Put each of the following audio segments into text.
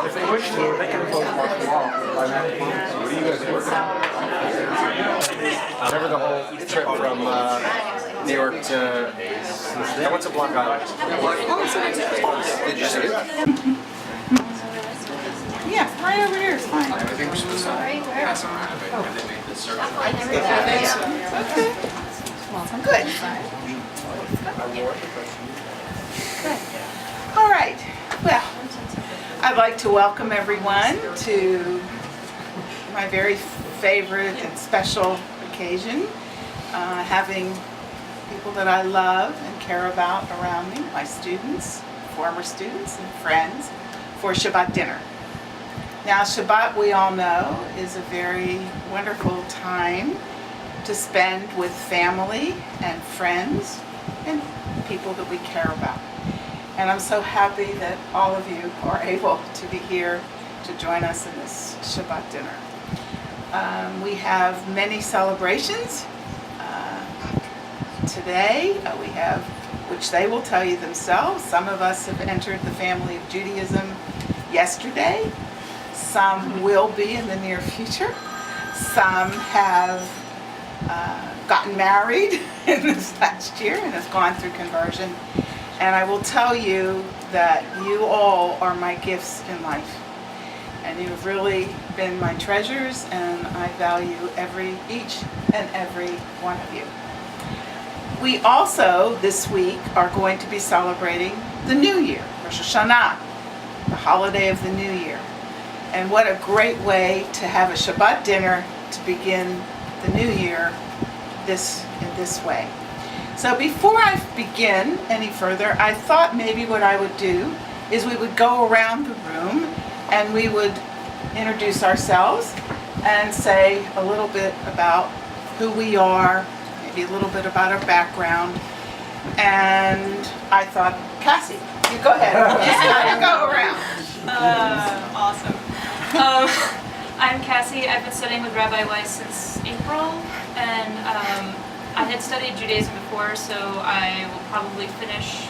If they wish to, they can vote more tomorrow. What do you guys work on? Remember the whole trip from New York to... I went to Block Island. Did you see it? Yeah, right over here is fine. I think we're supposed to pass around it, and they made this circle. Okay. Good. Good. All right. Well, I'd like to welcome everyone to my very favorite and special occasion, having people that I love and care about around me, my students, former students, and friends, for Shabbat dinner. Now, Shabbat, we all know, is a very wonderful time to spend with family and friends and people that we care about. And I'm so happy that all of you are able to be here to join us in this Shabbat dinner. We have many celebrations today. We have, which they will tell you themselves. Some of us have entered the family of Judaism yesterday. Some will be in the near future. Some have gotten married in this last year and have gone through conversion. And I will tell you that you all are my gifts in life. And you've really been my treasures, and I value each and every one of you. We also, this week, are going to be celebrating the New Year, Rosh Hashanah, the holiday of the New Year. And what a great way to have a Shabbat dinner to begin the New Year in this way. So before I begin any further, I thought maybe what I would do is we would go around the room and we would introduce ourselves and say a little bit about who we are, maybe a little bit about our background. And I thought, Cassie, you go ahead. Just go around. Awesome. I'm Cassie. I've been studying with Rabbi Weiss since April, and I had studied Judaism before, so I will probably finish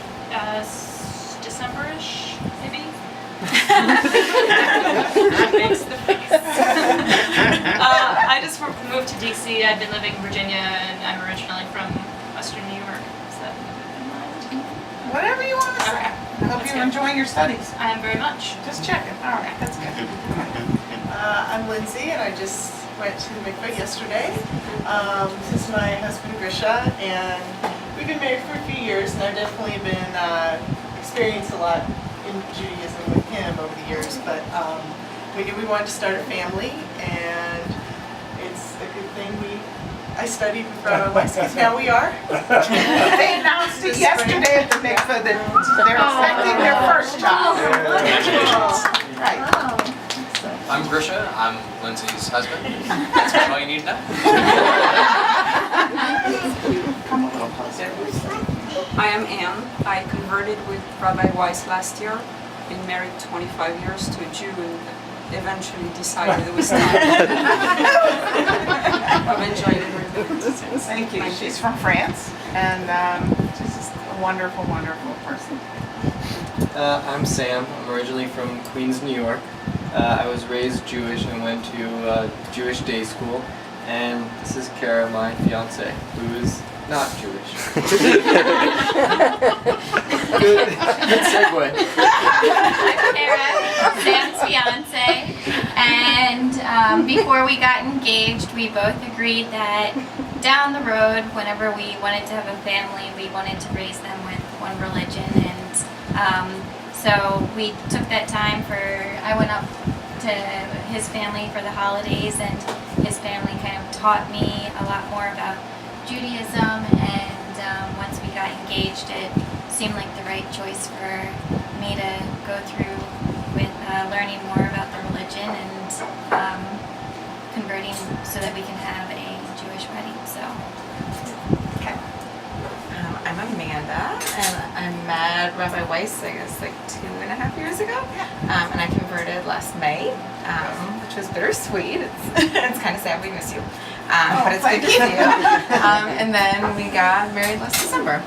December-ish, maybe. That makes the face. I just moved to DC. I've been living in Virginia, and I'm originally from Western New York. Is that in mind? Whatever you want to say. Okay. I hope you're enjoying your studies. I am very much. Just checking. All right, that's good. I'm Lindsay, and I just went to the mikveh yesterday. This is my husband Grisha, and we've been married for a few years, and I've definitely been experienced a lot in Judaism with him over the years. But we knew we wanted to start a family, and it's a good thing I studied with Rabbi Weiss, because now we are. They announced it yesterday at the mikveh that they're expecting their first child. Right. I'm Grisha. I'm Lindsay's husband. That's all you need to know. Come a little closer. I am Anne. I converted with Rabbi Weiss last year. Been married 25 years to a Jew and eventually decided it was time. I've enjoyed it. Thank you. She's from France, and she's just a wonderful, wonderful person. I'm Sam. I'm originally from Queens, New York. I was raised Jewish and went to Jewish day school. And this is Kara, my fiance, who is not Jewish. Good segue. I'm Kara, Sam's fiance, and before we got engaged, we both agreed that down the road, whenever we wanted to have a family, we wanted to raise them with one religion, and so we took that time I went up to his family for the holidays, and his family kind of taught me a lot more about Judaism, and once we got engaged, it seemed like the right choice for me to go through with learning more about the religion and converting so that we can have a Jewish wedding. So. I'm Amanda, and I'm mad met Rabbi Weiss, I guess, like 2.5 years ago. And I converted last May, which was bittersweet. It's kind of sad we miss you. But it's good to see you. And then we got married last December.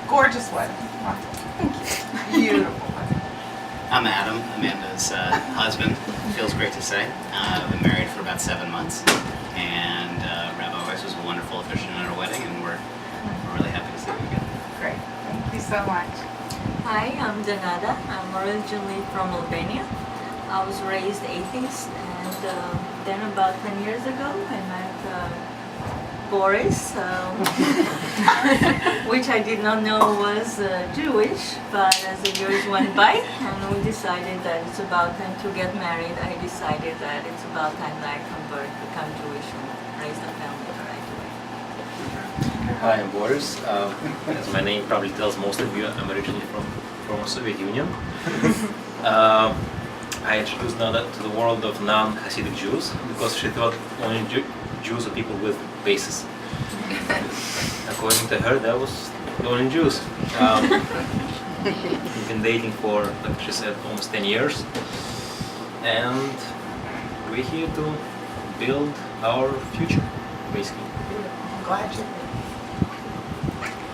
Gorgeous wedding. Beautiful. I'm Adam, Amanda's husband. Feels great to say. I've been married for about 7 months, and Rabbi Weiss was a wonderful officiant at our wedding, and we're really happy to see you again. Great. Thank you so much. Hi, I'm Janada. I'm originally from Albania. I was raised atheist, and then about 10 years ago I met Boris, which I did not know was Jewish, but as the years went by and we decided that it's about time to get married, I decided that it's about time that I convert, become Jewish and raise a family the right way. Hi, I'm Boris. As my name probably tells most of you, I'm originally from Soviet Union. I introduced Nada to the world of non-Hasidic Jews because she thought only Jews are people with bases. According to her, that was the only Jews. We've been dating for, like she said, almost 10 years, and we're here to build our future, basically. I'm glad you're here.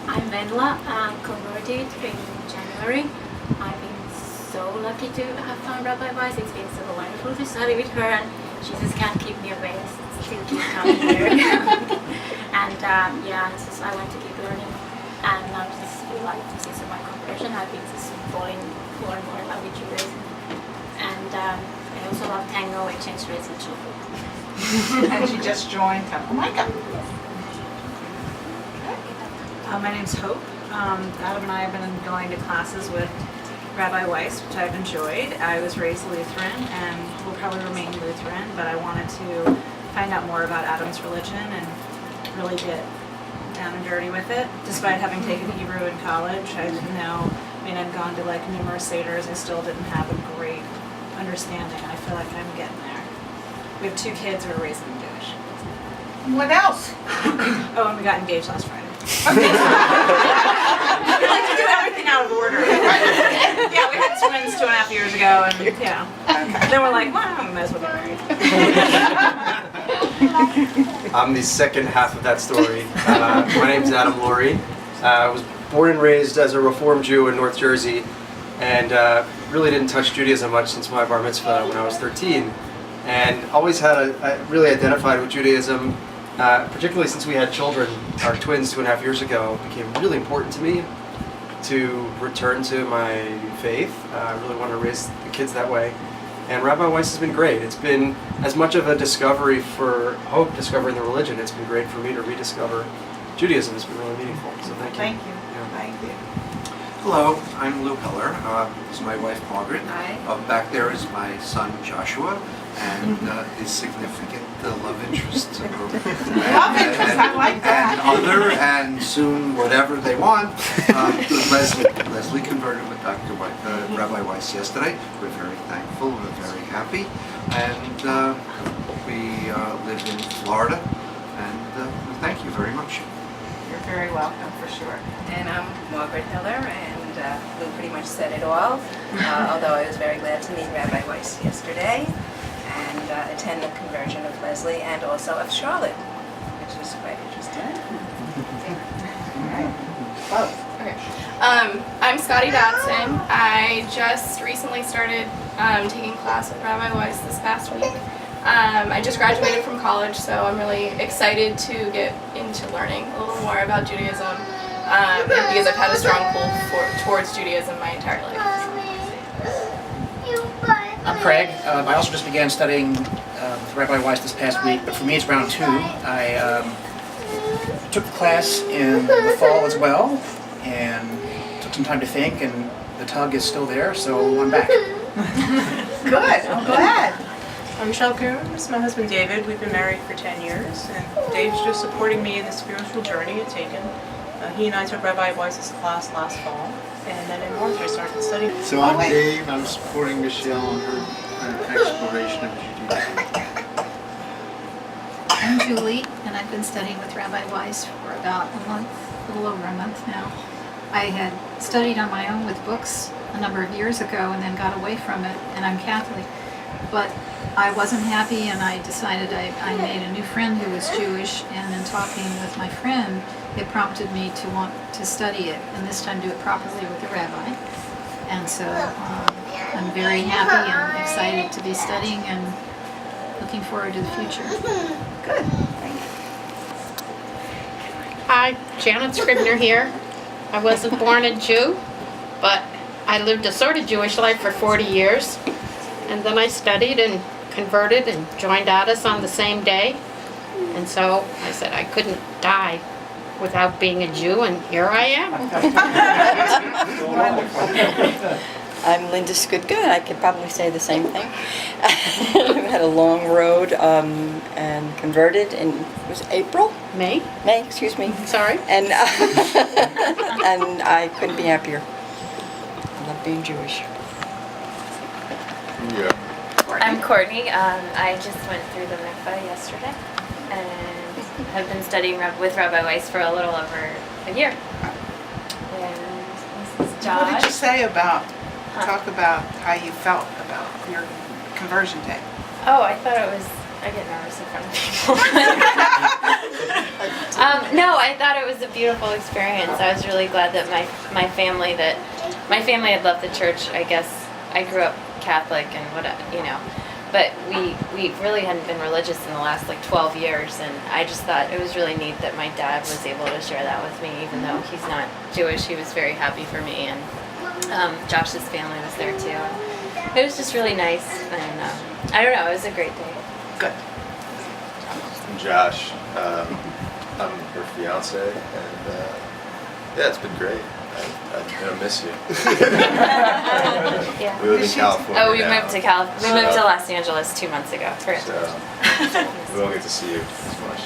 I'm Vendela. I'm converted in January. I've been so lucky to have found Rabbi Weiss. It's been so wonderful to study with her, and she just can't keep me away. She'll keep coming here. And yeah, it's just, I want to keep learning. And now just feel like since my conversion, I've been just falling more and more in love with Judaism. And I also love tango, exchange rates, and so forth. And she just joined Temple Micah. My name's Hope. Adam and I have been going to classes with Rabbi Weiss, which I've enjoyed. I was raised Lutheran and will probably remain Lutheran, but I wanted to find out more about Adam's religion and really get down and dirty with it. Despite having taken Hebrew in college, I didn't know, I'd gone to like numerous seders, I still didn't have a great understanding. I feel like I'm getting there. We have 2 kids who are raised in Jewish. What else? Oh, and we got engaged last Friday. We like to do everything out of order. Yeah, we had twins 2.5 years ago, and then we're like, well, we might as well get married. I'm the second half of that story. My name's Adam Laurie. I was born and raised as a Reform Jew in North Jersey, and really didn't touch Judaism much since my bar mitzvah when I was 13. And always I really identified with Judaism, particularly since we had children. Our twins 2.5 years ago became really important to me to return to my faith. I really want to raise the kids that way. And Rabbi Weiss has been great. It's been as much of a discovery for Hope discovering the religion. It's been great for me to rediscover Judaism. It's been really meaningful. So thank you. Thank you. Thank you. Hello, I'm Lou Heller. This is my wife Margaret. Hi. Back there is my son Joshua and his significant love interest. Love interest, I like that. And other, and soon whatever they want. Leslie. Leslie converted with Rabbi Weiss yesterday. We're very thankful. We're very happy. And we live in Florida. And we thank you very much. You're very welcome, for sure. And I'm Margaret Hiller, and Lou pretty much said it all, although I was very glad to meet Rabbi Weiss yesterday and attend the conversion of Leslie and also of Charlotte, which was quite interesting. Okay. I'm Scotty Dodson. I just recently started taking class with Rabbi Weiss this past week. I just graduated from college, so I'm really excited to get into learning a little more about Judaism because I've had a strong pull towards Judaism my entire life. I'm Craig. I also just began studying with Rabbi Weiss this past week, but for me it's round 2. I took the class in the fall as well and took some time to think, and the tug is still there, so I'm back. Good, I'm glad. I'm Michelle Coombs, my husband David. We've been married for 10 years, and Dave's just supporting me in the spiritual journey it's taken. He and I took Rabbi Weiss's class last fall, and then in March I started studying. So I'm Dave. I'm supporting Michelle in her exploration of Judaism. I'm Julie, and I've been studying with Rabbi Weiss for about a month, a little over a month now. I had studied on my own with books a number of years ago and then got away from it, and I'm Catholic. But I wasn't happy, and I decided I made a new friend who was Jewish, and in talking with my friend, it prompted me to want to study it, and this time do it properly with a rabbi. And so I'm very happy and excited to be studying and looking forward to the future. Good. Hi, Janet Scribner here. I wasn't born a Jew, but I lived a sort of Jewish life for 40 years. And then I studied and converted and joined Addis on the same day. And so I said I couldn't die without being a Jew, and here I am. I'm Linda Skudka. I could probably say the same thing. I've had a long road and converted in, it was April? May, excuse me. Sorry. And, and I couldn't be happier. I love being Jewish. Yeah. I'm Courtney. I just went through the mikvah yesterday and have been studying with Rabbi Weiss for a little over a year. And this is Josh. What did you say about, talk about how you felt about your conversion day? Oh, I thought it was, I get nervous in front of people. No, I thought it was a beautiful experience. I was really glad that my family had left the church. I guess I grew up Catholic and but we really hadn't been religious in the last like 12 years, and I just thought it was really neat that my dad was able to share that with me, even though he's not Jewish. He was very happy for me, and Josh's family was there too. It was just really nice, and I don't know, it was a great day. Good. I'm Josh. I'm her fiance, and yeah, it's been great. I miss you. Yeah. We live in California. Oh, we now, moved to Los Angeles 2 months ago. so we won't get to see you as much.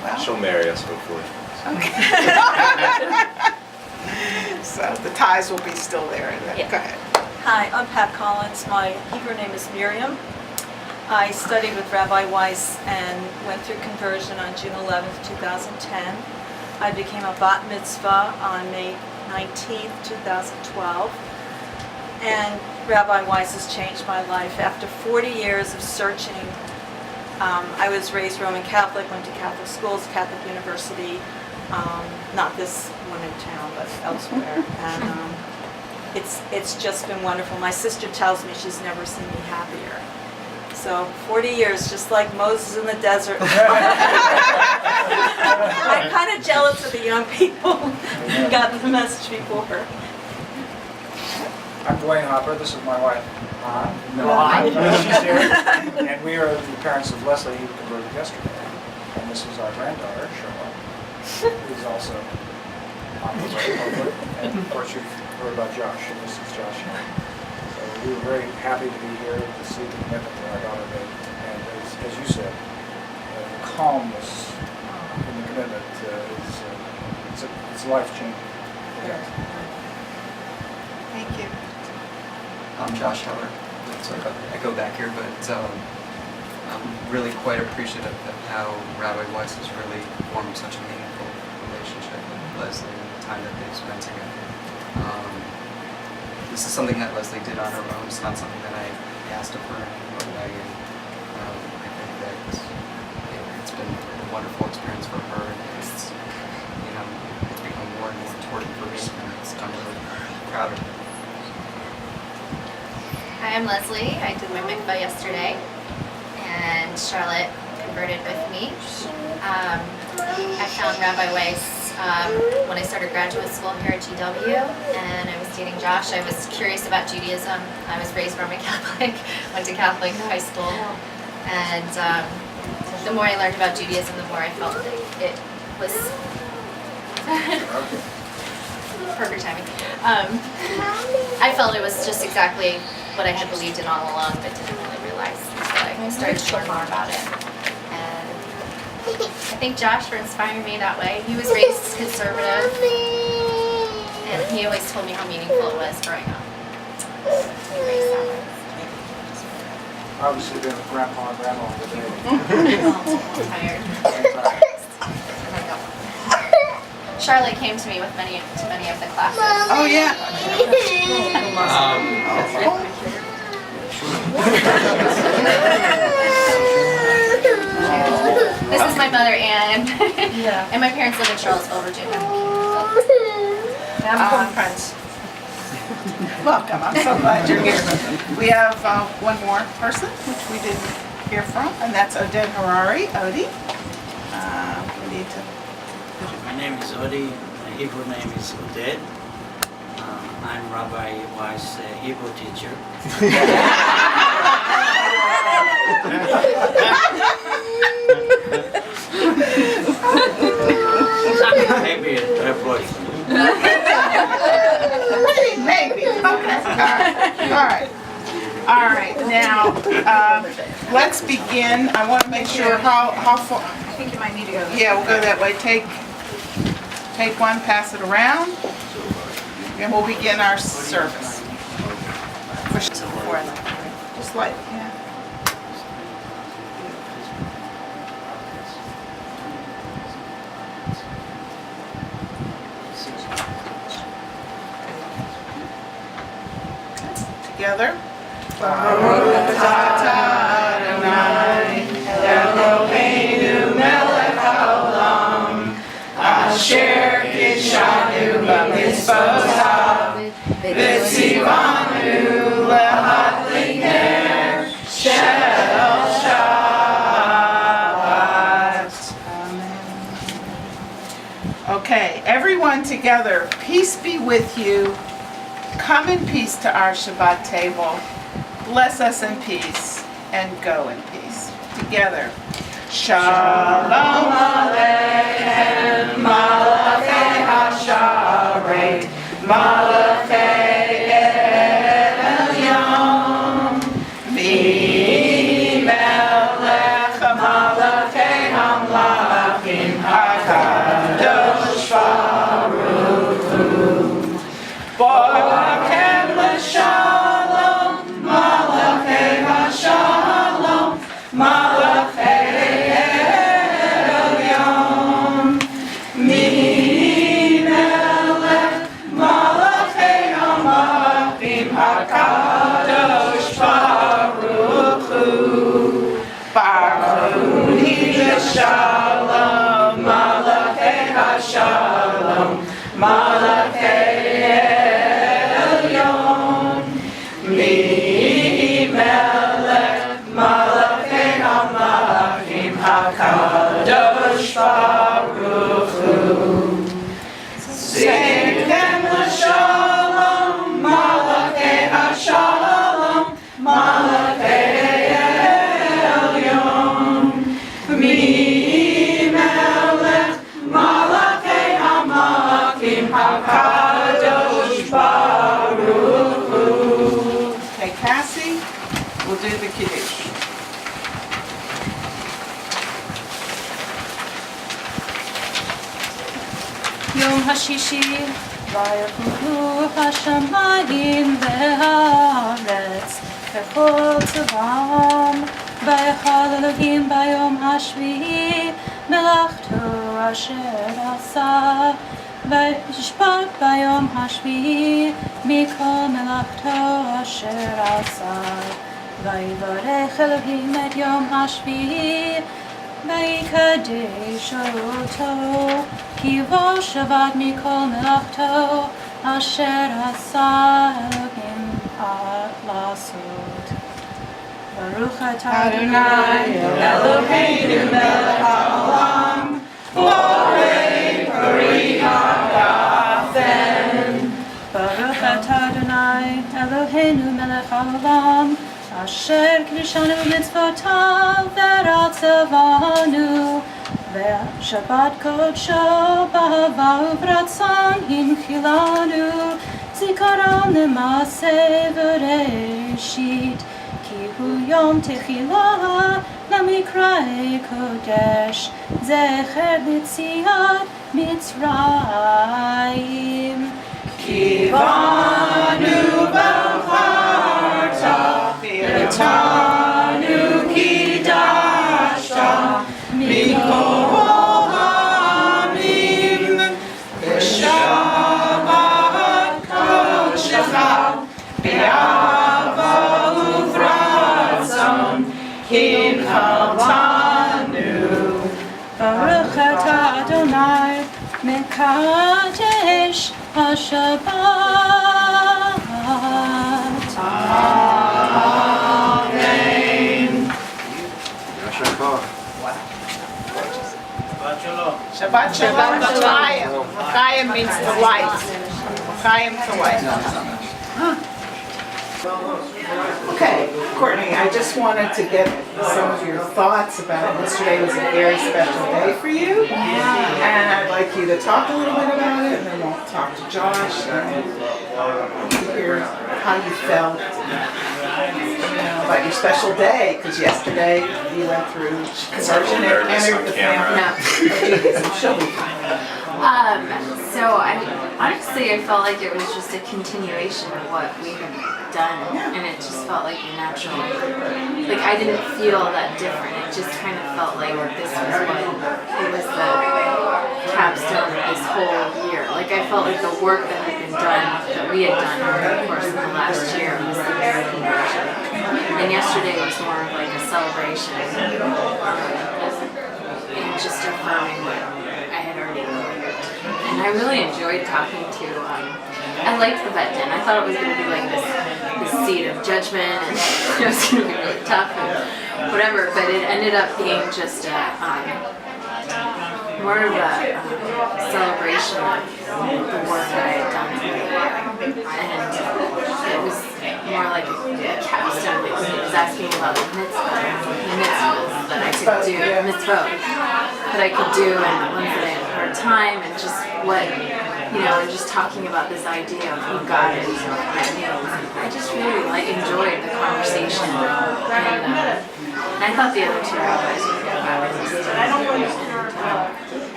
But she'll marry us, hopefully. So the ties will be still there. Go ahead. Hi, I'm Pat Collins. My Hebrew name is Miriam. I studied with Rabbi Weiss and went through conversion on June 11th, 2010. I became a bat mitzvah on May 19th, 2012. And Rabbi Weiss has changed my life. After 40 years of searching, I was raised Roman Catholic, went to Catholic schools, Catholic University, not this one in town, but elsewhere. And it's just been wonderful. My sister tells me she's never seen me happier. So 40 years, just like Moses in the desert. I'm kind of jealous of the young people who got the message before her. I'm Dwayne Hopper. This is my wife. She's here. And we are the parents of Leslie, who converted yesterday. And this is our granddaughter, Charlotte, who is also on the way, hopefully. And of course, you've heard about Josh, and this is Josh. So we were very happy to be here to see the commitment that our daughter made. And as you said, the calmness in the commitment it's life-changing. Thank you. I'm Josh Heller. Sort of echo back here, but I'm really quite appreciative of how Rabbi Weiss has really formed such a meaningful relationship with Leslie and the time that they've spent together. This is something that Leslie did on her own. It's not something that I asked of her in any way, and I think that it's been a wonderful experience for her, and it's become more and more important for me, and I'm really proud of her. Hi, I'm Leslie. I did my mikvah yesterday, and Charlotte converted with me. I found Rabbi Weiss when I started graduate school here at GW, and I was dating Josh. I was curious about Judaism. I was raised Roman Catholic, went to Catholic high school, and the more I learned about Judaism, the more I felt that it was perfect timing. I felt it was just exactly what I had believed in all along, but didn't really realize until I started to learn more about it. And I thank Josh for inspiring me that way. He was raised conservative, and he always told me how meaningful it was growing up. To be raised that way. Obviously been with Grandpa and Grandma today. I'm tired. Charlotte came to me with many of the classes. Oh yeah. This is my mother Anne, and my parents live in Charlottesville, Virginia. I'm home friends. Welcome. I'm so glad you're here. We have one more person, which we didn't hear from, and that's Oded Harari. Odie. We need to. My name is Odi. My Hebrew name is Oded. I'm Rabbi Weiss' Hebrew teacher. Maybe a boyfriend. Maybe. Okay. All right. Now, let's begin. I want to make sure how far. I think you might need to go. Yeah, we'll go that way. Take one, pass it around, and we'll begin our service. Just like, yeah. Together. Baruch atah Adonai Eloheinu melech haolam asher kidshanu b'mitzvotav v'tzivanu lahadlik ner shel Shabbat. Amen. Okay, everyone together, peace be with you. Come in peace to our Shabbat table. Bless us in peace and go in peace. Together. Shalom Aleichem, Malachei HaSharei, Malachei Elyon, Melech Malachei Hamlachim, HaKadosh Baruch Hu. Baruch Shalom, Malachei HaShalom, Malachei Elyon, Melech Malachei Hamlachim, HaKadosh Baruch Hu. Baruch Shalom, Malachei HaShalom, Malachei Melech Malachei Hamlachim, HaKadosh Baruch Hu. Sekem l'shalom, Malachei HaShalom, Malachei Elyon. Melech Malachei Hamlachim, HaKadosh Baruch Hu. Cassie will do the Kiddush. Yom HaShishi, vayakulu hashamayim ve'haaretz, v'chol tzavam, vayachal Elohim bayom hashvi'i, melachto asher asa, vayishpat bayom hashvi'i, mikol melachto asher asa, vayivarech Elohim et yom hashvi'i, vayikadesh oto, ki bo shabbat mikol melachto asher asa Elohim lasot. Baruch atah Adonai Eloheinu melech haolam, borei pari hagafen. Baruch atah Adonai Eloheinu melech haolam, asher kiddushanu b'mitzvotav v'ratzavanu, ve'shabbat kodsho b'ahava u'b'ratzon hinchilanu, zikaron l'maaseh v'reishit, ki hu yom techila lamikra'e kodesh, zecher l'tziat Mitzrayim. Kivanu b'charta, v'tanu kidashta, mikol ha'amim, Kivchaltanu. Baruch atah Adonai, Mekadesh HaShabbat. Amen. Yasher Koach. Shabbat shalom. L'chaim. L'chaim means to light. L'chaim to light. Okay, Courtney, I just wanted to get some of your thoughts about yesterday was a very special day for you. And I'd like you to talk a little bit about it, and then we'll talk to Josh and hear how you felt about your special day, because yesterday you went through conversion and entered the family of Judaism. She'll be fine. So honestly, I felt like it was just a continuation of what we had done, and it just felt like a natural. Like I didn't feel that different. It just kind of felt like this was what it was the capstone of this whole year. Like I felt like the work that had been done, that we had done over the course of the last year, was the very conversion. And yesterday was more of like a celebration, and just affirming what I had already learned. And I really enjoyed talking to, I liked the vet den. I thought it was going to be like this seat of judgment, and it was going to be really tough and whatever, but it ended up being just more of a celebration of the work that I had done through the year. And it was more like a capstone. Like he was asking about the mitzvahs that I could do, mitzvot that I could do, and the ones that I had a hard time, and just what, and just talking about this idea of who God is. And I just really enjoyed the conversation, and I thought the other two rabbis were fabulous.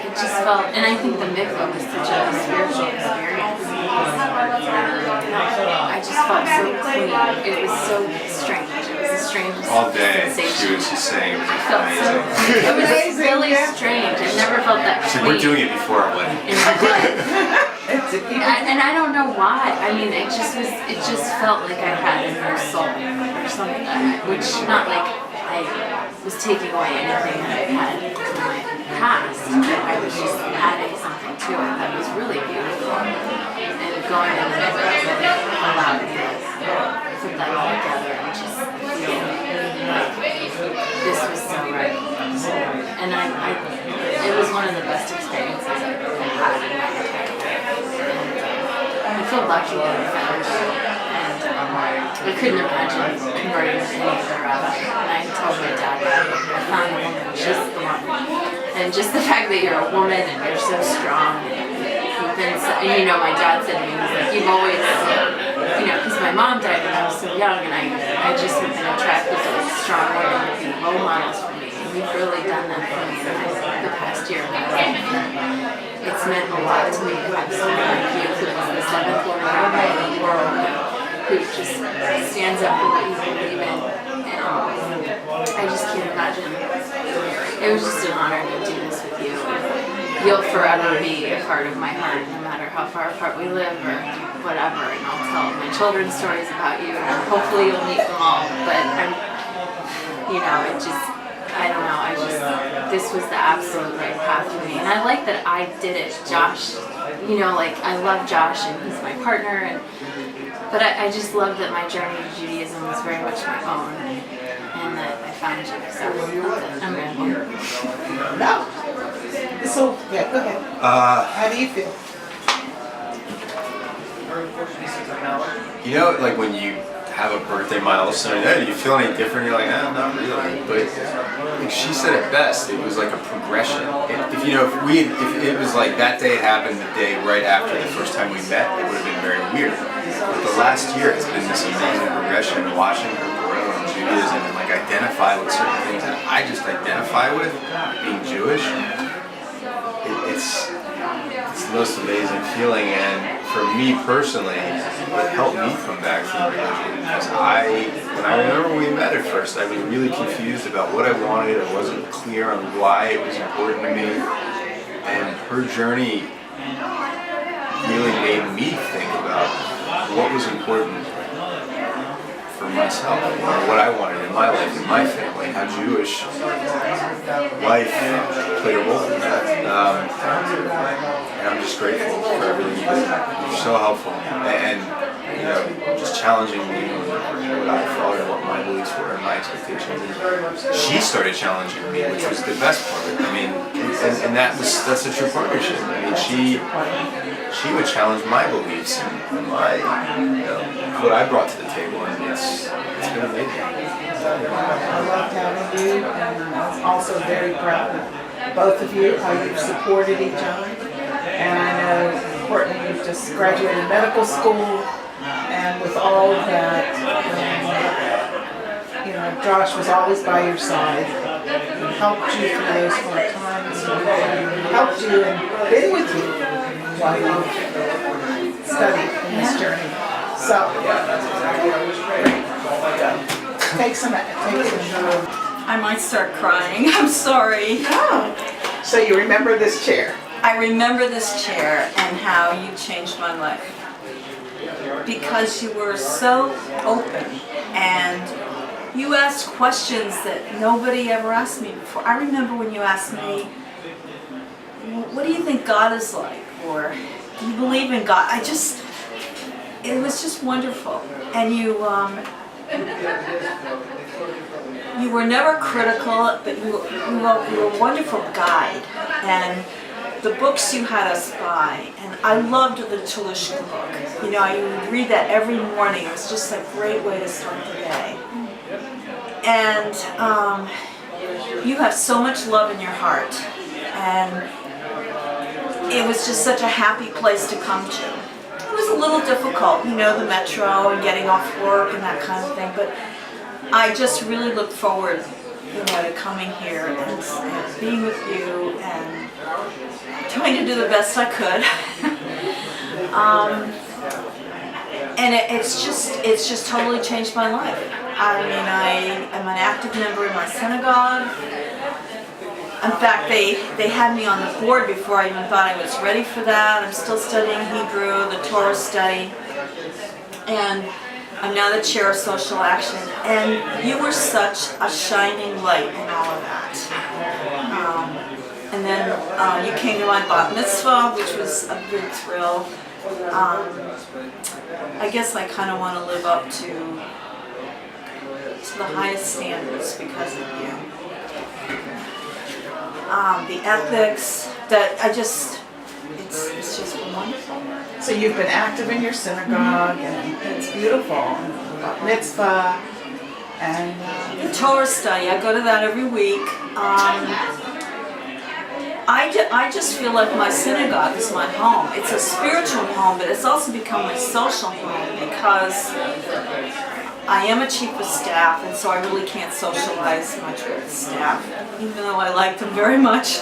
It just felt, and I think the mikvah was such a spiritual experience. I just felt so clean. It was so strange. It was a strange All day, sensation. she was just saying it was It felt so, amazing. it was really strange. I never felt that So clean. we're doing it before our wedding. And I don't know why. I mean, it just felt like I had a new soul or something, which not like I was taking away anything that I had from my past, but I was just adding something to it that was really beautiful. And going in the middle really allowed me to put that all together and just feel like this was so right. And it was one of the best experiences I've ever had in my entire life. And I feel lucky that I found it. And I couldn't imagine converting to any other rabbi. And I told my dad that I found a woman, just the one. And just the fact that you're a woman and you're so strong. You've been so, and my dad said to me, he's like, you've always, because my mom died when I was so young, and I just have been attracted to strong women to be role models for me. And you've really done that for me in the past year of my life. It's meant a lot to me to have someone like you, who is the seventh woman rabbi in the world, who just stands up for what you believe in. And I just can't imagine. It was just an honor to do this with you. You'll forever be a part of my heart, no matter how far apart we live or whatever. And I'll tell my children stories about you, and hopefully you'll meet them all. But I don't know, this was the absolute right path for me. And I like that I did it. Josh, I love Josh, and he's my partner, but I just love that my journey to Judaism was very much my own, and that I found you. So I'm going to No. So, yeah, go ahead. How do you feel? Like when you have a birthday milestone, do you feel any different? You're like, not really. But like she said it best, it was like a progression. If it was like that day it happened the day right after the first time we met, it would have been very weird. But the last year it's been this amazing progression, watching her grow in Judaism and identify with certain things that I just identify with, being Jewish. It's the most amazing feeling, and for me personally, it helped me come back to religion, because when I remember when we met at first, I was really confused about what I wanted. I wasn't clear on why it was important to me, and her journey really made me think about what was important for myself, what I wanted in my life, in my family, how Jewish life played a role in that. And I'm just grateful for everything you did. You're so helpful. And you know, just challenging me on what I thought and what my beliefs were and my expectations. And she started challenging me, which was the best part. I mean, and that's a true partnership. I mean, she would challenge my beliefs and my, you know, what I brought to the table, and it's been amazing. I loved having you, and I was also very proud of both of you, how you've supported each other. And I know, Courtney, you've just graduated medical school, and with all of that, you know, Josh was always by your side, and helped you through those hard times, and helped you and been with you while you studied in this journey. So, take some. I might start crying. I'm sorry. Oh. So you remember this chair? I remember this chair and how you changed my life. Because you were so open and you asked questions that nobody ever asked me before. I remember when you asked me, what do you think God is like? Or do you believe in God? It was just wonderful. And you were never critical, but you were a wonderful guide. And the books you had us buy, and I loved the Telushka book. You know, I would read that every morning. It was just a great way to start the day. And you have so much love in your heart, and it was just such a happy place to come to. It was a little difficult, you know, the metro and getting off work and that kind of thing, but I just really look forward, you know, to coming here and being with you and trying to do the best I could. And it's just totally changed my life. I mean, I am an active member in my synagogue. In fact, they had me on the board before I even thought I was ready for that. I'm still studying Hebrew, the Torah study, and I'm now the chair of social action. And you were such a shining light in all of that. And then you came to my bat mitzvah, which was a big thrill. I guess I kind of want to live up to the highest standards because of you. The ethics, that it's just been wonderful. So you've been active in your synagogue, and it's beautiful. And mitzvah, and the Torah study, I go to that every week. I just feel like my synagogue is my home. It's a spiritual home, but it's also become my social home because I am a chief of staff, and so I really can't socialize much with staff, even though I like them very much.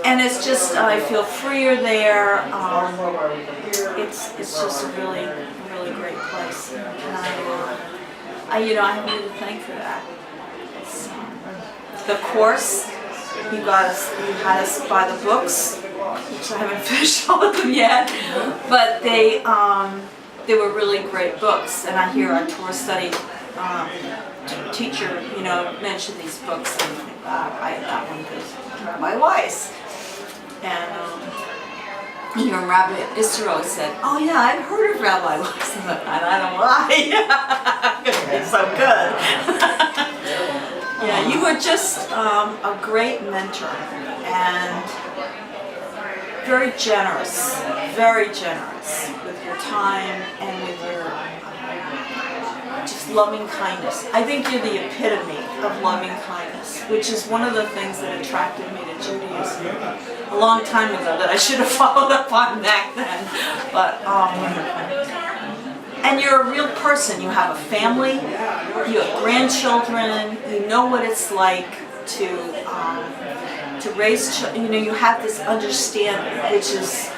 And it's just, I feel freer there. It's just a really, really great place. And I have you to thank for that. The course, you had us buy the books, which I haven't finished all of them yet, but they were really great books. And I hear our Torah study teacher, mention these books, and that one goes Rabbi Weiss. And even Rabbi Israel said, "Oh yeah, I've heard of Rabbi Weiss," and I don't know why. It's so good. Yeah, you were just a great mentor and very generous with your time and with your just loving kindness. I think you're the epitome of loving kindness, which is one of the things that attracted me to Judaism a long time ago that I should have followed up on back then. But and you're a real person. You have a family, you have grandchildren, you know what it's like to raise children. You have this understanding, which is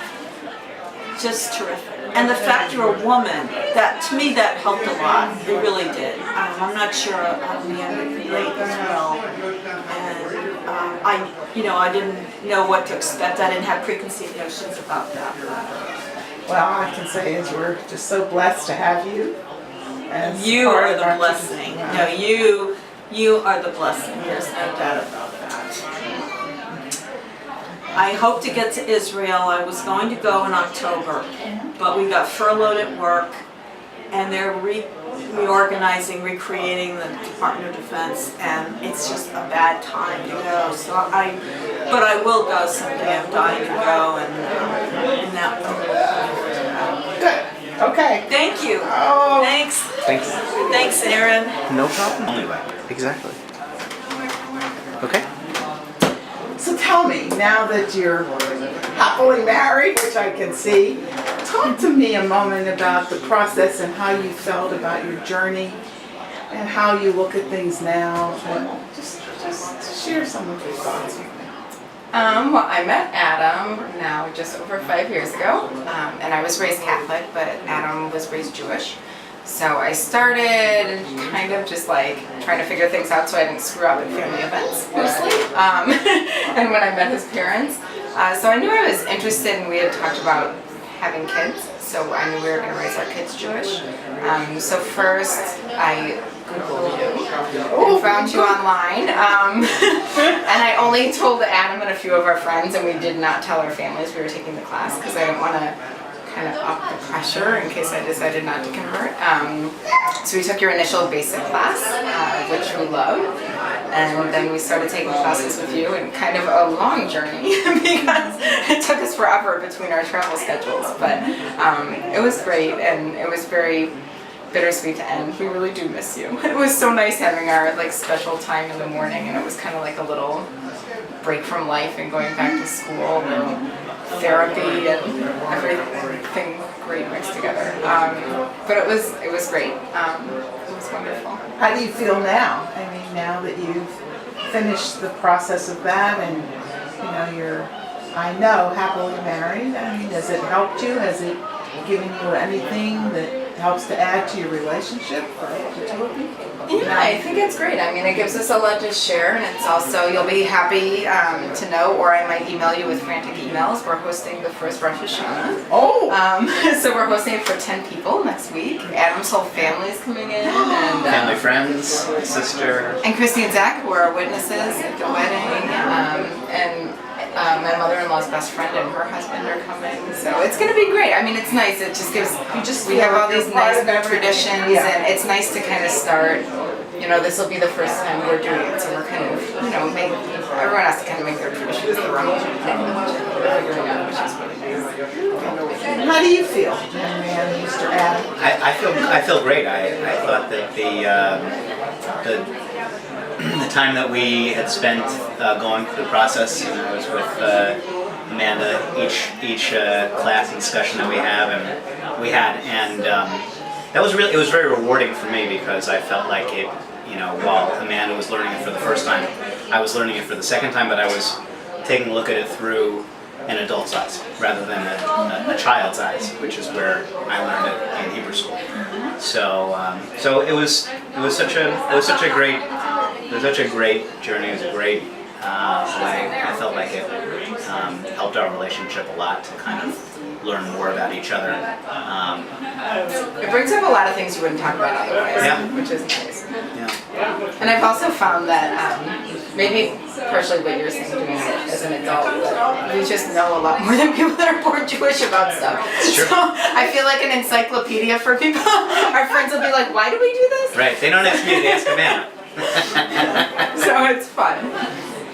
just terrific. And the fact you're a woman, to me that helped a lot. It really did. I'm not sure how men would relate as well. And I didn't know what to expect. I didn't have preconceived notions about that. well, all I can say is we're just so blessed to have you. as You part are of the our blessing. tradition. No, you are the blessing. There's no doubt about that. I hope to get to Israel. I was going to go in October, but we got furloughed at work, and they're reorganizing, recreating the Department of Defense, and it's just a bad time to go. But I will go someday. I'm dying to go, and that. Good. Okay. Thank you. Oh. Thanks. Thanks. Thanks, Aaron. No problem. Only way. Exactly. Okay. So tell me, now that you're happily married, which I can see, talk to me a moment about the process and how you felt about your journey and how you look at things now. And just share some of your thoughts with me. Well, I met Adam now just over 5 years ago, and I was raised Catholic, but Adam was raised Jewish. So I started kind of just like trying to figure things out so I didn't screw up at family events mostly. And when I met his parents, so I knew I was interested, and we had talked about having kids. So I knew we were going to raise our kids Jewish. So first I Googled you and found you online. And I only told Adam and a few of our friends, and we did not tell our families we were taking the class because I didn't want to kind of up the pressure in case I decided not to convert. So we took your initial basic class, which we loved, and then we started taking classes with you, and kind of a long journey because it took us forever between our travel schedules, but it was great, and it was very bittersweet to end. We really do miss you. It was so nice having our like special time in the morning, and it was kind of like a little break from life and going back to school and therapy and everything great mixed together. But it was great. It was wonderful. How do you feel now? I mean, now that you've finished the process of that, and you're, I know, happily married. I mean, has it helped you? Has it given you anything that helps to add to your relationship, the two of you? Yeah, I think it's great. I mean, it gives us a lot to share, and it's also, you'll be happy to know, or I might email you with frantic emails. We're hosting the first Rosh Hashanah. Oh! So we're hosting it for 10 people next week. Adam's whole family is coming in, and Family, friends, sister. and Christy and Zach, who are witnesses at the wedding, and my mother-in-law's best friend and her husband are coming, so it's going to be great. I mean, it's nice. It just gives, we have all these nice traditions, and it's nice to kind of start, this will be the first time we're doing it, so we're kind of, everyone has to kind of make their traditions their own, which is really nice. How do you feel, young man, Mr. Adam? I feel great. I thought that the time that we had spent going through the process, I was with Amanda each class and discussion that we had, and that was really, it was very rewarding for me because I felt like it, while Amanda was learning it for the first time, I was learning it for the second time, but I was taking a look at it through an adult's eyes rather than a child's eyes, which is where I learned it in Hebrew school. So it was such a great journey. It was a great way. I felt like it helped our relationship a lot to kind of learn more about each other. It brings up a lot of things you wouldn't talk about otherwise, which is nice. Yeah. And I've also found that maybe partially what you're saying, doing it as an adult, but we just know a lot more than people that are born Jewish about stuff. Sure. So I feel like an encyclopedia for people. Our friends will be like, why do we do this? Right. They don't ask me, they ask Amanda. So it's fun.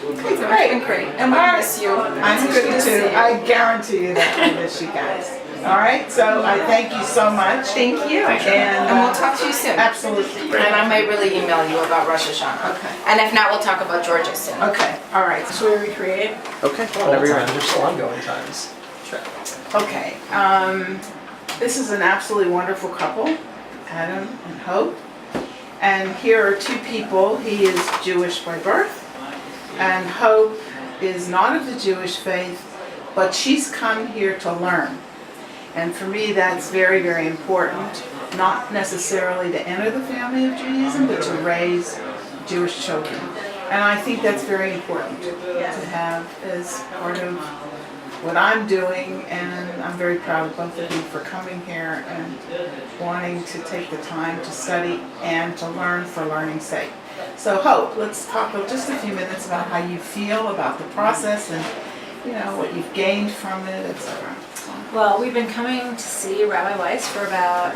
So it's been great. And we miss you. I'm good to see you. I guarantee you that I miss you guys. All right, so I thank you so much. Thank you. And we'll talk to you soon. Absolutely. And I might really email you about Rosh Hashanah. Okay. And if not, we'll talk about Georgia soon. Okay, all right. So we recreate? Okay, whenever you're ready. There's still ongoing times. Sure. Okay, this is an absolutely wonderful couple, Adam and Hope. And here are two people. He is Jewish by birth, and Hope is not of the Jewish faith, but she's come here to learn. And for me, that's very, very important, not necessarily to enter the family of Judaism, but to raise Jewish children. And I think that's very important to have as part of what I'm doing, and I'm very proud of both of you for coming here and wanting to take the time to study and to learn for learning's sake. So Hope, let's talk just a few minutes about how you feel about the process and what you've gained from it, etc. Well, we've been coming to see Rabbi Weiss for about,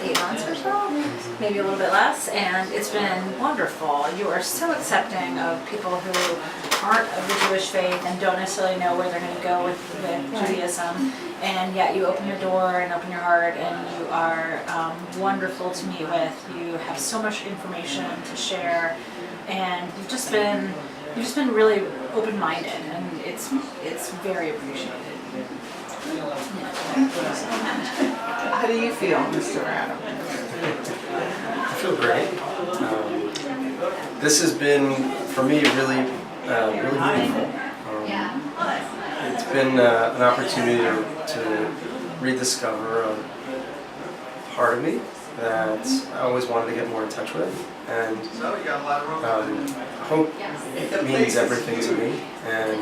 8 months or so, maybe a little bit less, and it's been wonderful. You are so accepting of people who aren't of the Jewish faith and don't necessarily know where they're going to go with Judaism, and yet you open your door and open your heart, and you are wonderful to meet with. You have so much information to share, and you've just been really open-minded, and it's very appreciated. How do you feel, Mr. Adam? I feel great. This has been, for me, really meaningful. It's been an opportunity to rediscover a part of me that I always wanted to get more in touch with, and hope means everything to me, and it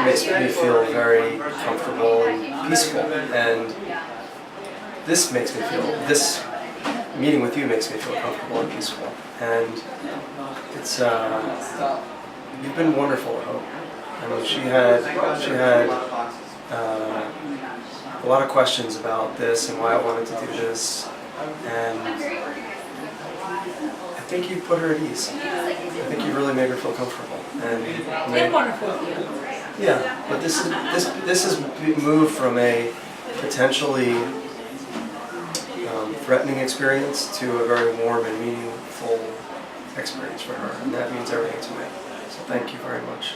makes me feel very comfortable and peaceful, and this meeting with you makes me feel comfortable and peaceful, and it's you've been wonderful, Hope. I mean, she had a lot of questions about this and why I wanted to do this, and I think you put her at ease. I think you really made her feel comfortable, and wonderful. Yeah, but this has moved from a potentially threatening experience to a very warm and meaningful experience for her, and that means everything to me. So thank you very much.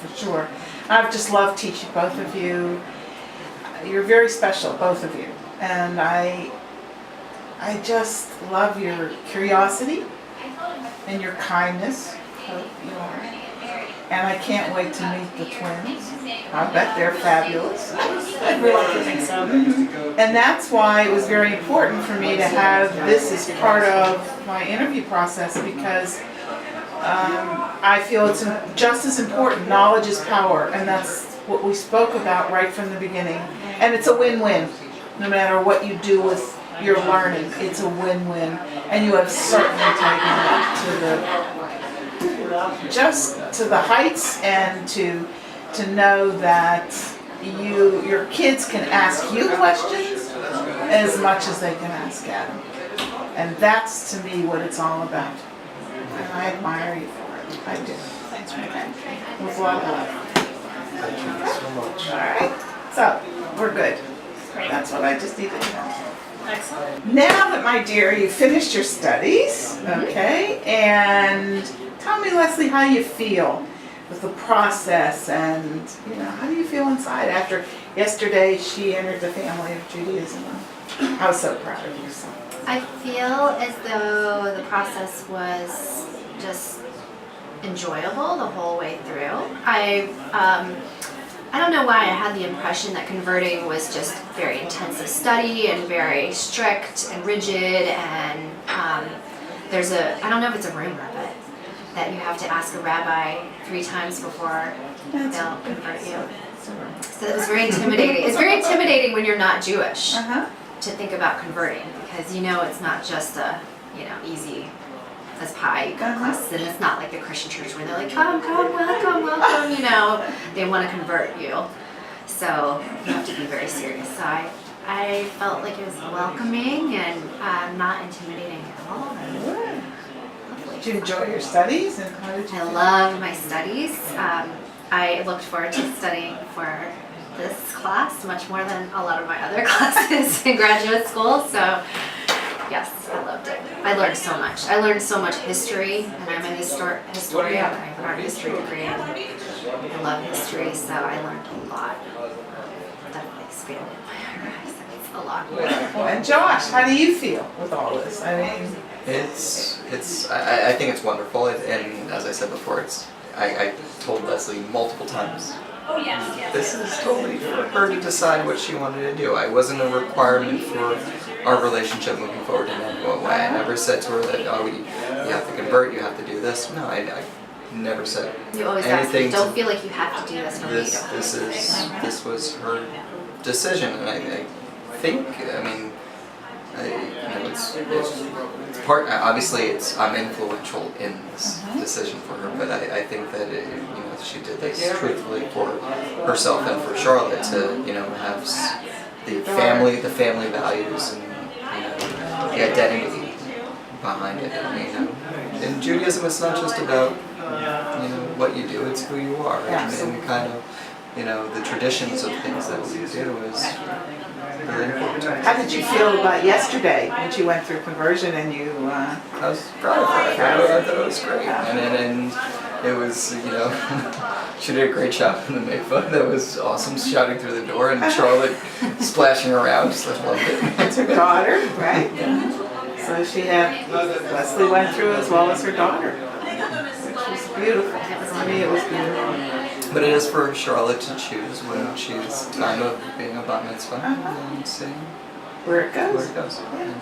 For sure. I've just loved teaching both of you. You're very special, both of you. And I just love your curiosity and your kindness. And I can't wait to meet the twins. I bet they're fabulous. I'd really like to think so. And that's why it was very important for me to have this as part of my interview process, because I feel it's just as important. Knowledge is power, and that's what we spoke about right from the beginning. And it's a win-win. No matter what you do with your learning, it's a win-win. And you have certainly taken it to the heights, and to know that your kids can ask you questions as much as they can ask Adam. And that's, to me, what it's all about. And I admire you for it. I do. Thanks for that. With a lot of love. Thank you so much. All right. So, we're good. That's what I just needed to know. Excellent. Now that, my dear, you finished your studies, okay, and tell me, Leslie, how you feel with the process, and how do you feel inside after yesterday she entered the family of Judaism? I was so proud of you. So. I feel as though the process was just enjoyable the whole way through. I don't know why I had the impression that converting was just very intensive study and very strict and rigid, and I don't know if it's a rumor, but that you have to ask a rabbi 3 times before they'll convert you. So it was very intimidating. It's very intimidating when you're not Jewish to think about converting, because it's not just a easy as pie. You go to classes, and it's not like the Christian church where they're like, come, welcome. They want to convert you. So you have to be very serious. So I felt like it was welcoming and not intimidating at all. Did you enjoy your studies, and how did you? I loved my studies. I looked forward to studying for this class much more than a lot of my other classes in graduate school. So yes, I loved it. I learned so much. I learned so much history, and I'm a historian. I have an art history degree, and I love history, so I learned a lot. Definitely expanded my horizons a lot. And Josh, how do you feel with all this? I mean, I think it's wonderful, and as I said before, I told Leslie multiple times. Oh yes. This is totally for her to decide what she wanted to do. I wasn't a requirement for our relationship moving forward in any way. I never said to her that, you have to convert, you have to do this. No, never said You always ask, anything. don't feel like you have to do this for me. This was her decision, and I think, I mean, it's part. Obviously, I'm influential in this decision for her, but I think that she did this truthfully for herself and for Charlotte to have the family values and the identity behind it. In Judaism, it's not just about what you do; it's who you are, and kind of the traditions of things that we do is really important. How did you feel about yesterday when she went through conversion and you? I was proud of her. I thought it was great, and it was she did a great job in the mikvah. That was awesome, shouting through the door, and Charlotte splashing around. Just loved it. That's her daughter, right? So she had Leslie went through as well as her daughter, which was beautiful. For me, it was beautiful. But it is for Charlotte to choose when she's time of being a bat mitzvah and see where it goes. Where it goes. Yeah.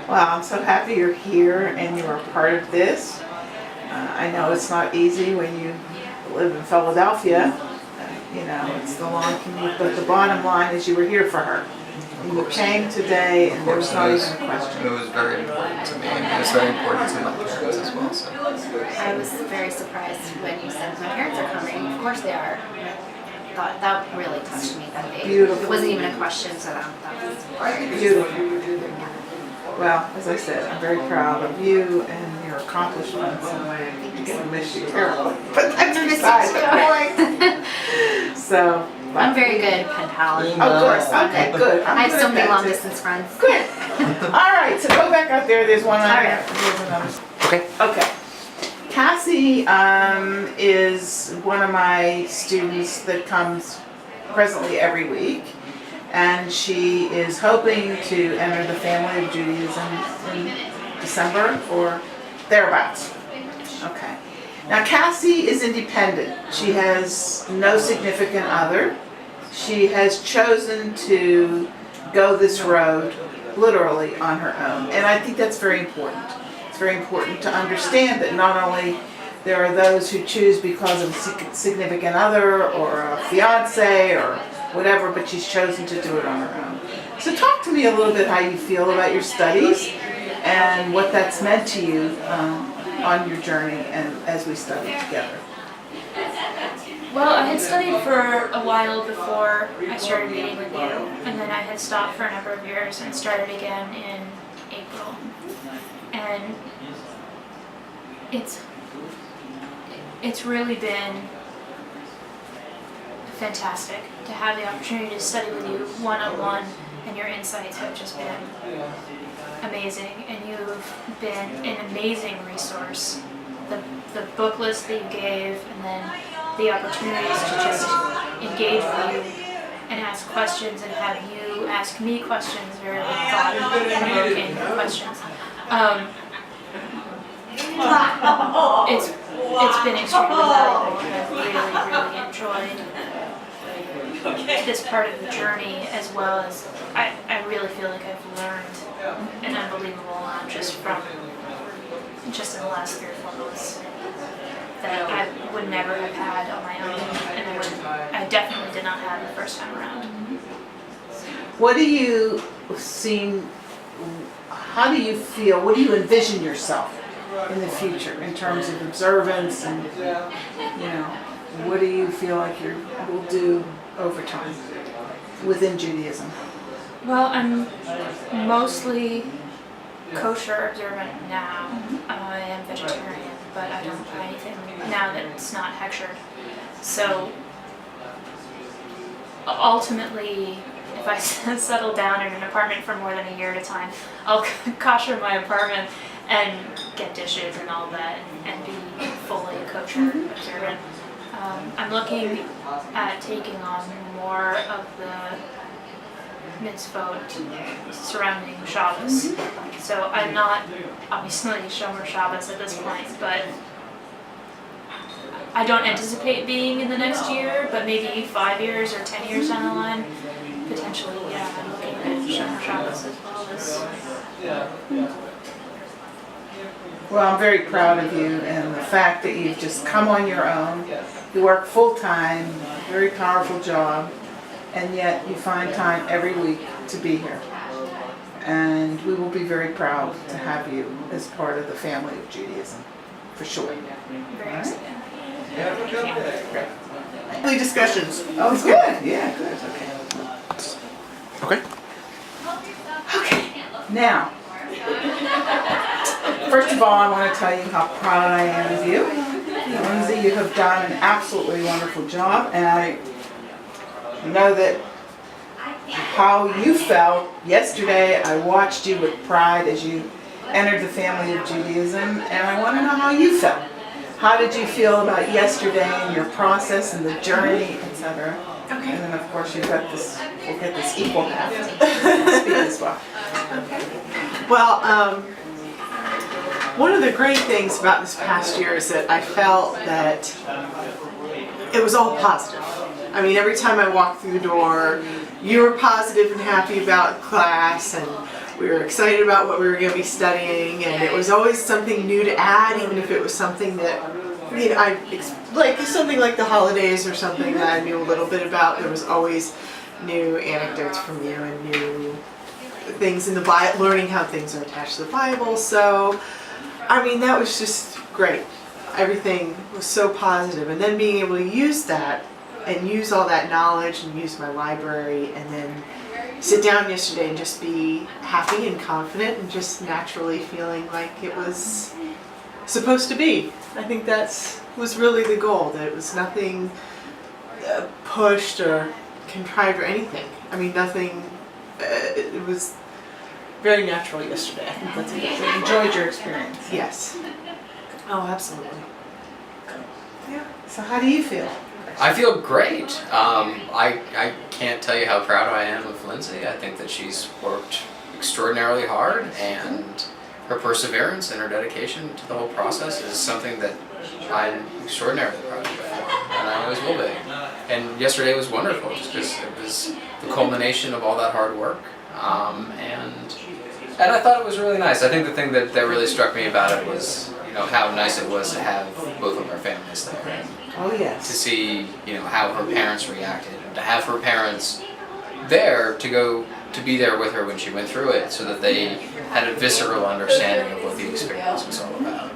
Well, I'm so happy you're here and you are part of this. I know it's not easy when you live in Philadelphia. It's the long commute, but the bottom line is you were here for her. And you came today, and there was not even a question. It was very important to me, and it was very important to my parents as well. So. I was very surprised when you said my parents are coming. Of course they are. I thought that really touched me that day. Beautiful. It wasn't even a question to them. That was Beautiful. Well, as I said, I'm very proud of you and your accomplishments, and I'm going to miss you terribly. But that's beside the point. So. I'm very good at pen paling. Of course. Okay, good. I have so many long distance friends. Good. All right, so go back out there. There's one on there. There's another. Okay. Cassie is one of my students that comes presently every week, and she is hoping to enter the family of Judaism in December or thereabouts. Okay. Now Cassie is independent. She has no significant other. She has chosen to go this road literally on her own. And I think that's very important. It's very important to understand that not only there are those who choose because of a significant other or a fiance or whatever, but she's chosen to do it on her own. So talk to me a little bit how you feel about your studies and what that's meant to you on your journey and as we study together. Well, I had studied for a while before I started meeting with you, and then I had stopped for a number of years and started again in April. And it's really been fantastic to have the opportunity to study with you one-on-one, and your insights have just been amazing, and you've been an amazing resource. The book list that you gave, and then the opportunities to just engage with you and ask questions and have you ask me questions, very thought-provoking questions. It's been extremely valuable, and I've really enjoyed this part of the journey, as well as I really feel like I've learned an unbelievable amount just in the last 3 or 4 months that I would never have had on my own, and I definitely did not have the first time around. What do you see, how do you feel, what do you envision yourself in the future in terms of observance and, what do you feel like you will do over time within Judaism? Well, I'm mostly kosher observant now. I am vegetarian, but I don't buy anything now that's not hechshered. So ultimately, if I settle down in an apartment for more than a year at a time, I'll kosher my apartment and get dishes and all that and be fully kosher observant. I'm looking at taking on more of the mitzvot surrounding Shabbos. So I'm not obviously Shomer Shabbos at this point, but I don't anticipate being in the next year, but maybe 5 years or 10 years down the line, potentially, yeah, I'm looking at Shomer Shabbos as well as. Well, I'm very proud of you and the fact that you've just come on your own. You work full-time, very powerful job, and yet you find time every week to be here. And we will be very proud to have you as part of the family of Judaism, for sure. Very All right? excited. Family discussions. Oh, it's good. Yeah, good. Okay. Okay. Now, first of all, I want to tell you how proud I am of you. Lindsay, you have done an absolutely wonderful job, and I know that how you felt yesterday. I watched you with pride as you entered the family of Judaism, and I want to know how you felt. How did you feel about yesterday and your process and the journey, etc.? Okay. And then, of course, you've got this. We'll get this equal half to speak as well. Well, one of the great things about this past year is that I felt that it was all positive. I mean, every time I walked through the door, you were positive and happy about class, and we were excited about what we were going to be studying, and it was always something new to add, even if it was something that, you know, like something like the holidays or something that I knew a little bit about. There was always new anecdotes from you and new things in the Bible, learning how things are attached to the Bible. So, I mean, that was just great. Everything was so positive, and then being able to use that and use all that knowledge and use my library, and then sit down yesterday and just be happy and confident and just naturally feeling like it was supposed to be. I think that's was really the goal, that it was nothing pushed or contrived or anything. I mean, nothing, it was very natural yesterday. I think that's it. So you enjoyed your experience? Yes. Oh, absolutely. Yeah. So how do you feel? I feel great. I can't tell you how proud I am of Lindsay. I think that she's worked extraordinarily hard, and her perseverance and her dedication to the whole process is something that I'm extraordinarily proud of her for, and I always will be. And yesterday was wonderful, just because it was the culmination of all that hard work. And I thought it was really nice. I think the thing that really struck me about it was, you know, how nice it was to have both of our families there. Oh, yes. To see, you know, how her parents reacted, and to have her parents there to be there with her when she went through it, so that they had a visceral understanding of what the experience was all about.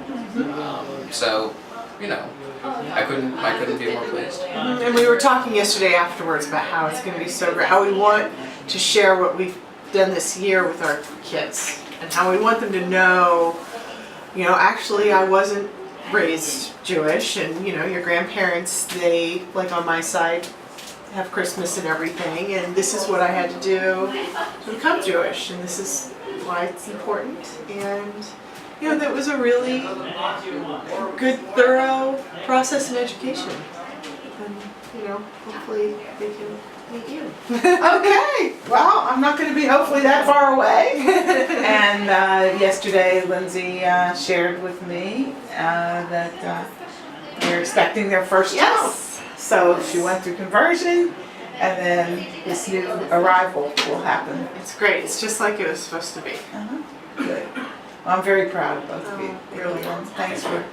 So, you know, I couldn't be more pleased. And we were talking yesterday afterwards about how it's going to be so great, how we want to share what we've done this year with our kids, and how we want them to know, you know, actually I wasn't raised Jewish, and you know, your grandparents, they, like on my side, have Christmas and everything, and this is what I had to do to become Jewish, and this is why it's important. And you know, that was a really good, thorough process and education. And you know, hopefully they can meet you. Okay. Well, I'm not going to be hopefully that far away. And yesterday, Lindsay shared with me that they're expecting their first child. So she went through conversion, and then this new arrival will happen. It's great. It's just like it was supposed to be. Good. Well, I'm very proud of both of you. Really, and thanks for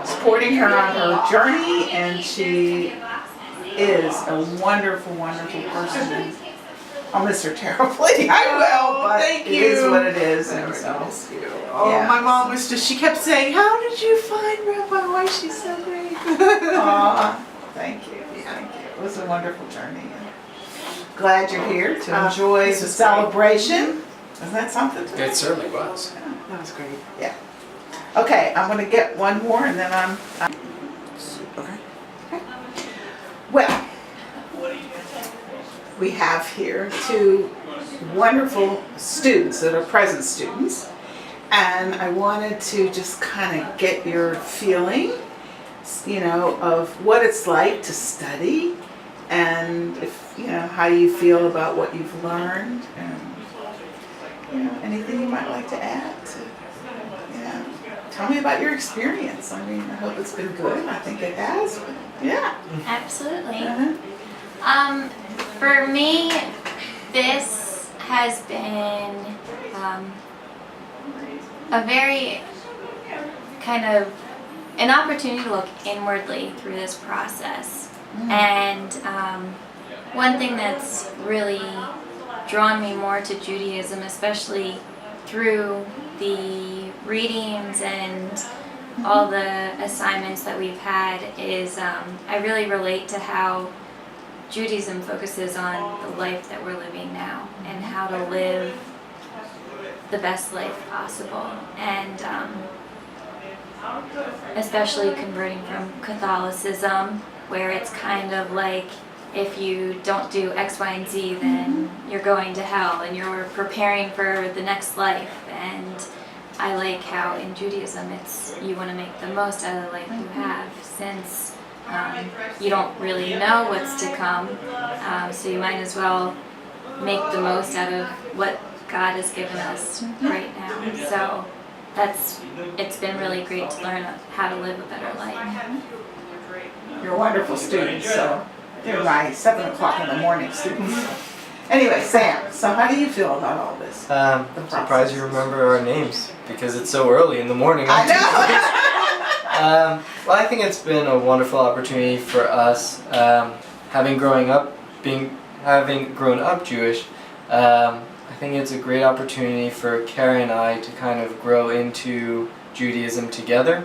supporting her on her journey, and she is a wonderful, wonderful person. I'll miss her terribly. I will, but thank it you. is what it is. And so, Oh, yeah. my mom was just, she kept saying, how did you find Rabbi? Why is she so great? Aw, thank you. Thank you. It was a wonderful journey. And glad you're here to enjoy the celebration. Isn't that something? It certainly was. That was great. Yeah. Okay, I'm going to get one more, and then I'm okay. Well, we have here two wonderful students that are present students, and I wanted to just kind of get your feeling, you know, of what it's like to study, and if, you know, how you feel about what you've learned, and, you know, anything you might like to add to, yeah. Tell me about your experience. I mean, I hope it's been good. I think it has. Yeah. Absolutely. For me, this has been a very kind of an opportunity to look inwardly through this process. And one thing that's really drawn me more to Judaism, especially through the readings and all the assignments that we've had, is I really relate to how Judaism focuses on the life that we're living now and how to live the best life possible. And especially converting from Catholicism, where it's kind of like, if you don't do X, Y, and Z, then you're going to hell and you're preparing for the next life. And I like how in Judaism it's you want to make the most out of the life you have, since you don't really know what's to come, so you might as well make the most out of what God has given us right now. So it's been really great to learn how to live a better life. You're wonderful students, so they're my 7 o'clock in the morning students. Anyway, Sam, so how do you feel about all this? I'm surprised you remember our names because it's so early in the morning. I know! Well, I think it's been a wonderful opportunity for us, having grown up Jewish. I think it's a great opportunity for Kara and I to kind of grow into Judaism together.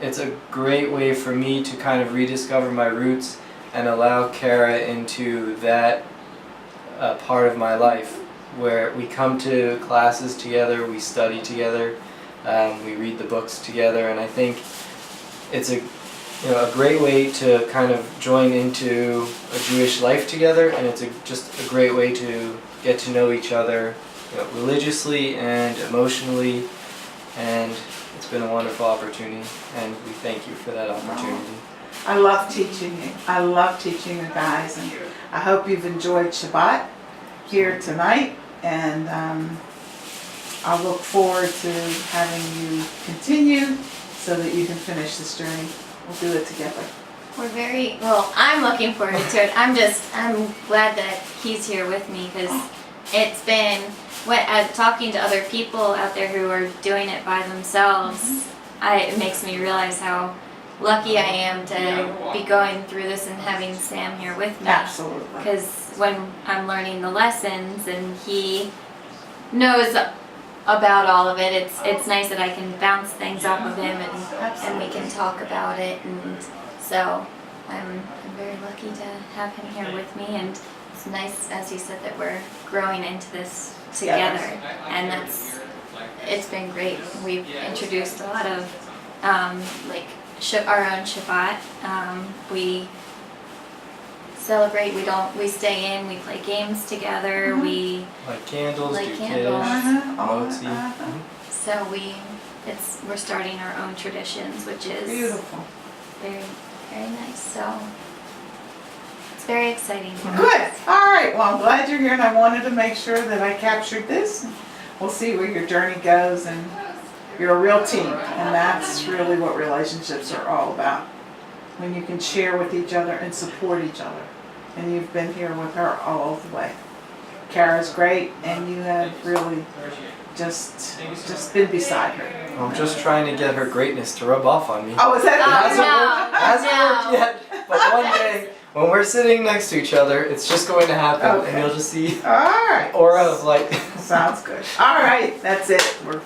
It's a great way for me to kind of rediscover my roots and allow Kara into that part of my life where we come to classes together, we study together, we read the books together, and I think it's a great way to kind of join into a Jewish life together, and it's just a great way to get to know each other religiously and emotionally, and it's been a wonderful opportunity, and we thank you for that opportunity. I love teaching you. I love teaching you guys, and I hope you've enjoyed Shabbat here tonight, and I'll look forward to having you continue so that you can finish this journey. We'll do it together. I'm looking forward to it. I'm glad that he's here with me, because it's been, talking to other people out there who are doing it by themselves, it makes me realize how lucky I am to be going through this and having Sam here with me. Absolutely. Because when I'm learning the lessons and he knows about all of it, it's nice that I can bounce things off of him and we can talk about it, and so I'm very lucky to have him here with me, and it's nice, as you said, that we're growing into this together, and it's been great. We've introduced a lot of our own Shabbat. We celebrate. We stay in. We play games together. We light candles, light do candles. motzi. So we're starting our own traditions, which is beautiful, very, very nice. So it's very exciting. Good. All right. Well, I'm glad you're here, and I wanted to make sure that I captured this. We'll see where your journey goes, and you're a real team, and that's really what relationships are all about. When you can share with each other and support each other, and you've been here with her all the way. Kara's great, and you have really just been beside her. I'm just trying to get her greatness to rub off on me. Oh, is that it? Hasn't worked yet, but one day when we're sitting next to each other, it's just going to happen, and you'll just see all right. aura of light. Sounds good. All right, that's it. We're